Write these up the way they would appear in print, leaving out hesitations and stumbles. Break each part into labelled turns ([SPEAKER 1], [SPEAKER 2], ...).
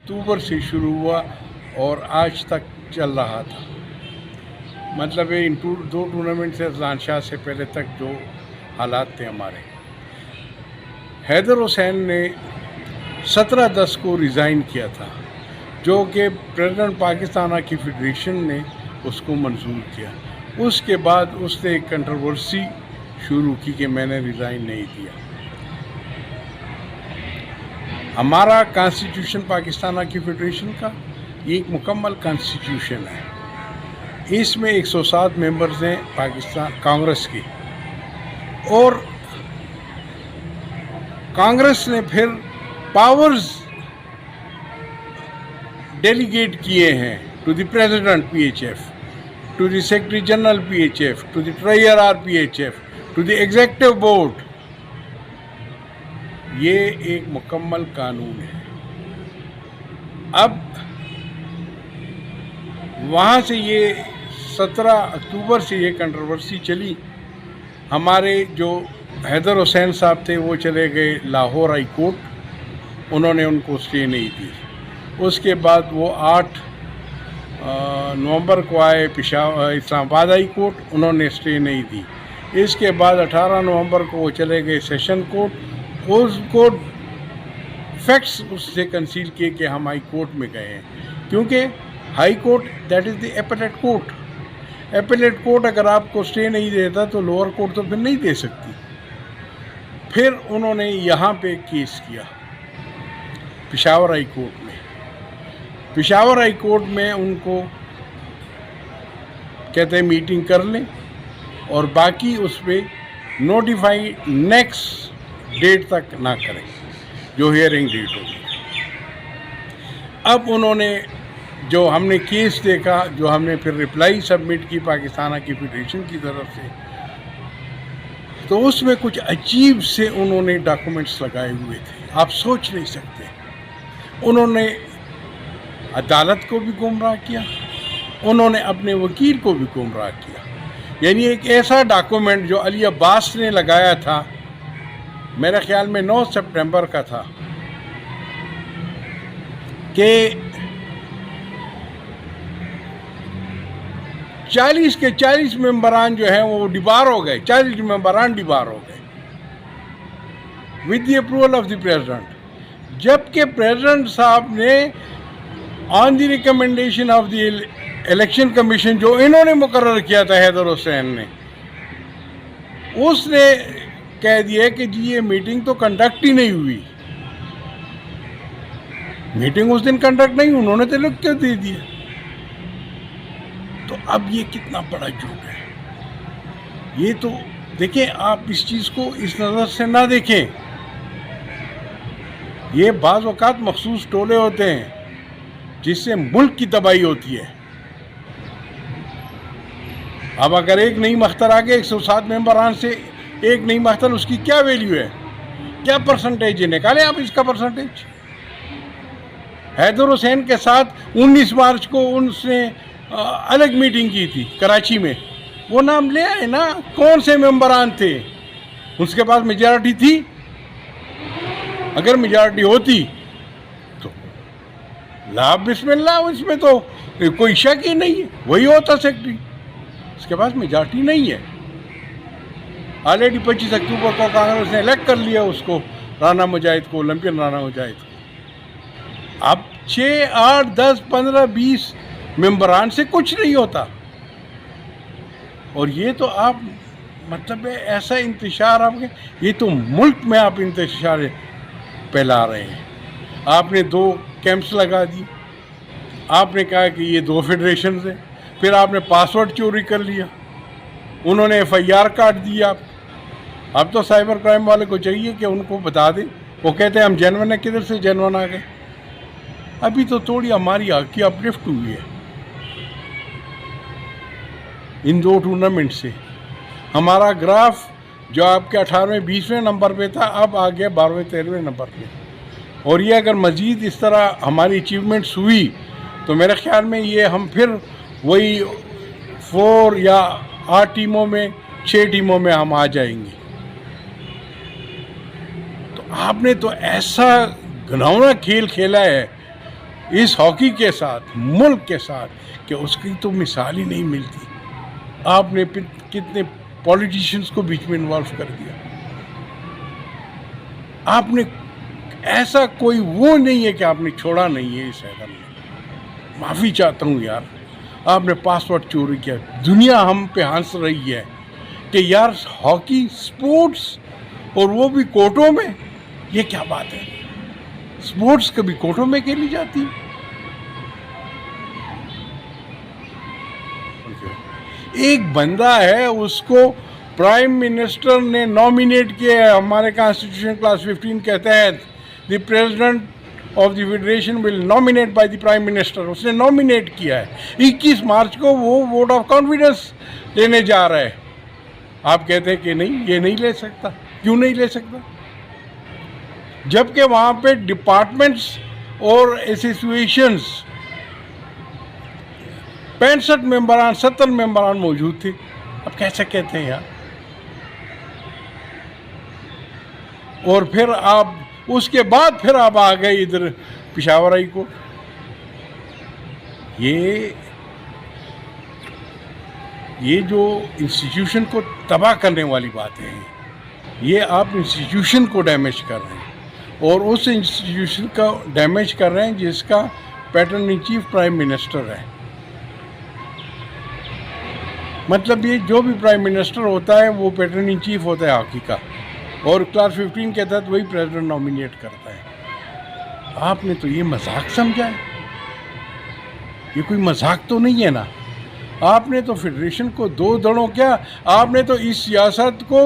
[SPEAKER 1] अक्टूबर से शुरू हुआ और आज तक चल रहा था। मतलब इन दो टूर्नामेंट से अजलान शाह से पहले तक जो हालात थे हमारे, हैदर हुसैन ने 17/10 को रिज़ाइन किया था, जो कि प्रेसिडेंट पाकिस्तान हॉकी फेडरेशन ने उसको मंजूर किया। उसके बाद उसने एक कंट्रोवर्सी शुरू की कि मैंने रिज़ाइन नहीं दिया। हमारा कॉन्स्टिट्यूशन पाकिस्तान हॉकी फेडरेशन का ये एक मुकम्मल कॉन्स्टिट्यूशन है। इसमें 107 मेंबर्स हैं पाकिस्तान कांग्रेस की, और कांग्रेस ने फिर पावर्स डेलीगेट किए हैं to the president PHF, to the secretary general PHF, to the treasurer PHF, to the executive board. ये एक मुकम्मल कानून है। अब वहाँ से ये 17 अक्टूबर से ये कंट्रोवर्सी चली। हमारे जो हैदर हुसैन साहब थे वो चले गए लाहौर हाई कोर्ट, उन्होंने उनको स्टे नहीं दी। उसके बाद वो 8 नवंबर को आए इस्लामाबाद हाई कोर्ट, उन्होंने स्टे नहीं दी। इसके बाद 18 नवंबर को वो चले गए सेशन कोर्ट, उसको फैक्ट्स उससे कंसील किए कि हम हाई कोर्ट में गए हैं, क्योंकि high court that is the appellate court. Appellate court अगर आपको स्टे नहीं देता तो लोअर कोर्ट तो फिर नहीं दे सकती। फिर उन्होंने यहाँ पे केस किया पेशावर हाई कोर्ट में। पेशावर हाई कोर्ट में उनको कहते हैं मीटिंग कर लें और बाकी उस पर नोटिफाई नेक्स्ट डेट तक ना करें, जो हियरिंग डेट होगी। अब उन्होंने जो हमने केस देखा, जो हमने फिर रिप्लाई सबमिट की पाकिस्तान हॉकी फेडरेशन की तरफ से, तो उसमें कुछ अजीब से उन्होंने डॉक्यूमेंट्स लगाए हुए थे, आप सोच नहीं सकते। उन्होंने अदालत को भी गुमराह किया, उन्होंने अपने वकील को भी गुमराह किया। यानी एक ऐसा डॉक्यूमेंट जो अली अब्बास ने लगाया था, मेरे ख्याल में 9 सितंबर का था, कि 40 के 40 मेंबरान जो हैं वो डिबार हो गए, 40 मेंबरान डिबार हो गए with the approval of the president. जबकि प्रेसिडेंट साहब ने on the recommendation of the election commission, जो इन्होंने मुकर्रर किया था हैदर हुसैन ने, उसने कह दिया कि जी ये मीटिंग तो कंडक्ट ही नहीं हुई। मीटिंग उस दिन कंडक्ट नहीं, उन्होंने तो लिख के दे दिया। तो अब ये कितना बड़ा झूठ है। ये तो देखें, आप इस चीज़ को इस नज़र से ना देखें। ये बाज़ वक़ात मखसूस टोले होते हैं जिससे मुल्क की तबाही होती है। अब अगर एक नई मख्तर आ गए 107 मेंबरान से एक नई मख्तर, उसकी क्या वैल्यू है, क्या परसेंटेज है, निकालें आप इसका परसेंटेज। हैदर हुसैन के साथ 19 मार्च को उनसे अलग मीटिंग की थी कराची में, वो नाम ले आए ना, कौन से मेंबरान थे, उसके पास मेजॉरिटी थी। अगर मेजॉरिटी होती तो ला बिस्मिल्लाह, इसमें तो कोई शक ही नहीं है, वही होता सेक्रेटरी। उसके पास मेजॉरिटी नहीं है। ऑलरेडी 25 अक्टूबर को कांग्रेस ने इलेक्ट कर लिया उसको, राना मुजाहिद को, ओलंपियन राना मुजाहिद को। अब 6, 8, 10, 15, 20 मेंबरान से कुछ नहीं होता। और ये तो आप मतलब ऐसा इंतशार, आपके ये तो मुल्क में आप इंतशार फैला रहे हैं। आपने 2 कैंप्स लगा दी, आपने कहा कि ये 2 फेडरेशन हैं, फिर आपने पासवर्ड चोरी कर लिया, उन्होंने FIR काट दिया। अब तो साइबर क्राइम वाले को चाहिए कि उनको बता दें, वो कहते हैं हम जेन्युइन है, किधर से जेन्युइन आ गए। अभी तो थोड़ी हमारी हॉकी अपलिफ्ट हुई है इन 2 टूर्नामेंट से। हमारा ग्राफ जो आपके 18वें 20वें नंबर पे था, अब आ गया 12वें 13वें नंबर पे। और ये अगर मज़ीद इस तरह हमारी अचीवमेंट्स हुई तो मेरे ख्याल में ये हम फिर वही 4 या 8 टीमों में, 6 टीमों में हम आ जाएंगे। तो आपने तो ऐसा घिनौना खेल खेला है इस हॉकी के साथ, मुल्क के साथ, कि उसकी तो मिसाल ही नहीं मिलती। आपने कितने पॉलिटिशियंस को बीच में इन्वॉल्व कर दिया। आपने ऐसा कोई वो नहीं है कि आपने छोड़ा नहीं है इस हैदर में। माफ़ी चाहता हूँ यार, आपने पासवर्ड चोरी किया। दुनिया हम पे हंस रही है कि यार हॉकी स्पोर्ट्स, और वो भी कोर्टों में। ये क्या बात है? स्पोर्ट्स कभी कोर्टों में खेली जाती है? एक बंदा है, उसको प्राइम मिनिस्टर ने नॉमिनेट किया है। हमारे कॉन्स्टिट्यूशन क्लास 15 के तहत the president of the federation will nominate by the prime minister. उसने नॉमिनेट किया है। 21 मार्च को वो वोट ऑफ कॉन्फिडेंस लेने जा रहा है। आप कहते हैं कि नहीं, ये नहीं ले सकता। क्यों नहीं ले सकता? जबकि वहाँ पे डिपार्टमेंट्स और एसोसिएशंस 65 मेंबरान, 70 मेंबरान मौजूद थे। अब कैसे कहते हैं यार? और फिर आप उसके बाद फिर आप आ गए इधर पेशावर हाई कोर्ट। ये जो इंस्टीट्यूशन को तबाह करने वाली बातें हैं, ये आप इंस्टीट्यूशन को डैमेज कर रहे हैं, और उस इंस्टीट्यूशन का डैमेज कर रहे हैं जिसका pattern in chief prime minister है। मतलब ये जो भी प्राइम मिनिस्टर होता है वो पैटर्न इन चीफ होता है हॉकी का, और क्लास 15 के तहत वही प्रेसिडेंट नॉमिनेट करता है। आपने तो ये मजाक समझा है? ये कोई मजाक तो नहीं है ना? आपने तो फेडरेशन को दो दड़ों क्या, आपने तो इस सियासत को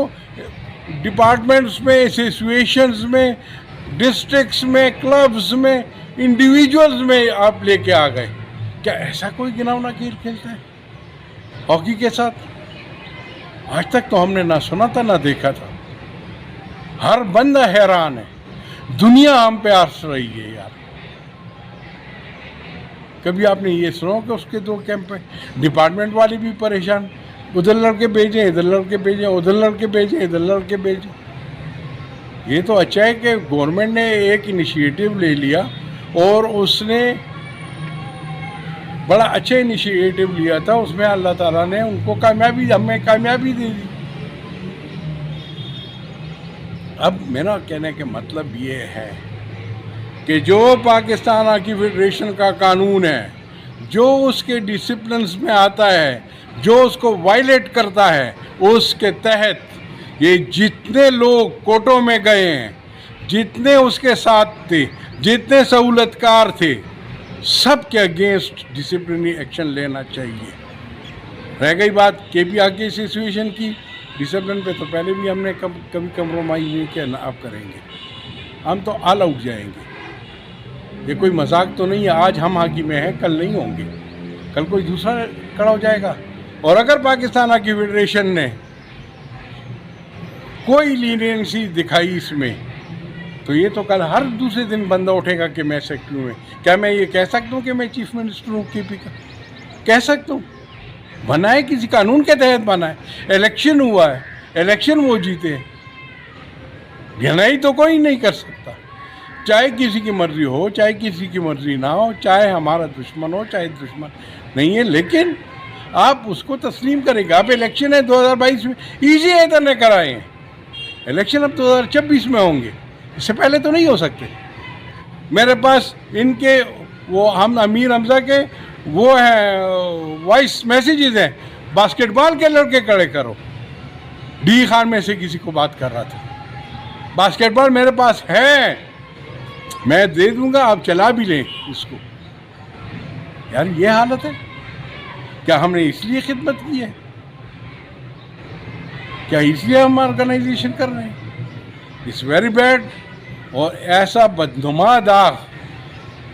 [SPEAKER 1] डिपार्टमेंट्स में, एसोसिएशंस में, डिस्ट्रिक्ट्स में, क्लब्स में, इंडिविजुअल्स में आप लेके आ गए। क्या ऐसा कोई गिनावना खेल खेलता है हॉकी के साथ? आज तक तो हमने ना सुना था ना देखा था। हर बंदा हैरान है, दुनिया हम पे हंस रही है यार। कभी आपने ये सुना कि उसके दो कैंप है? डिपार्टमेंट वाले भी परेशान, उधर लड़के भेजें, इधर लड़के भेजें, उधर लड़के भेजें, इधर लड़के भेजें। ये तो अच्छा है कि गवर्नमेंट ने एक इनिशिएटिव ले लिया, और उसने बड़ा अच्छा इनिशिएटिव लिया था। उसमें अल्लाह ताला ने उनको हमें कामयाबी दे दी। अब मेरा कहने का मतलब ये है कि जो पाकिस्तान हॉकी फेडरेशन का कानून है, जो उसके डिसिप्लिन्स में आता है, जो उसको वायलेट करता है, उसके तहत ये जितने लोग कोर्टों में गए हैं, जितने उसके साथ थे, जितने सहूलतकार थे, सब के अगेंस्ट डिसिप्लिनरी एक्शन लेना चाहिए। रह गई बात केपी हॉकी एसोसिएशन की, डिसिप्लिन पे तो पहले भी हमने कभी कंप्रोमाइज़ नहीं किया, ना आप करेंगे। हम तो ऑल आउट जाएंगे। ये कोई मजाक तो नहीं है। आज हम हॉकी में हैं, कल नहीं होंगे, कल कोई दूसरा खड़ा हो जाएगा। और अगर पाकिस्तान हॉकी फेडरेशन ने कोई लीनियंसी दिखाई इसमें, तो ये तो कल हर दूसरे दिन बंदा उठेगा कि मैं सेक्रेटरी हूँ। क्या मैं ये कह सकता हूँ कि मैं चीफ मिनिस्टर हूँ केपी का? कह सकता हूँ? बना है किसी कानून के तहत बना है, इलेक्शन हुआ है, इलेक्शन वो जीते। घिनाई तो कोई नहीं कर सकता, चाहे किसी की मर्जी हो, चाहे किसी की मर्जी ना हो, चाहे हमारा दुश्मन हो, चाहे दुश्मन नहीं है, लेकिन आप उसको तस्लीम करेंगे। अब इलेक्शन है 2022 में, ईजी हैदर ने कराए हैं। इलेक्शन अब 2026 में होंगे, इससे पहले तो नहीं हो सकते। मेरे पास इनके वो हम अमीर हमजा के वो हैं वॉइस मैसेजेस हैं, बास्केटबॉल के लड़के खड़े करो। डी खान में से किसी को बात कर रहा था, बास्केटबॉल मेरे पास है, मैं दे दूंगा, आप चला भी लें इसको। यार ये हालत है क्या? हमने इसलिए खिदमत की है क्या? इसलिए हम ऑर्गेनाइजेशन कर रहे हैं? It's very bad. और ऐसा बदनुमा दाग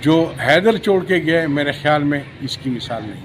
[SPEAKER 1] जो हैदर छोड़ के गए, मेरे ख्याल में इसकी मिसाल नहीं।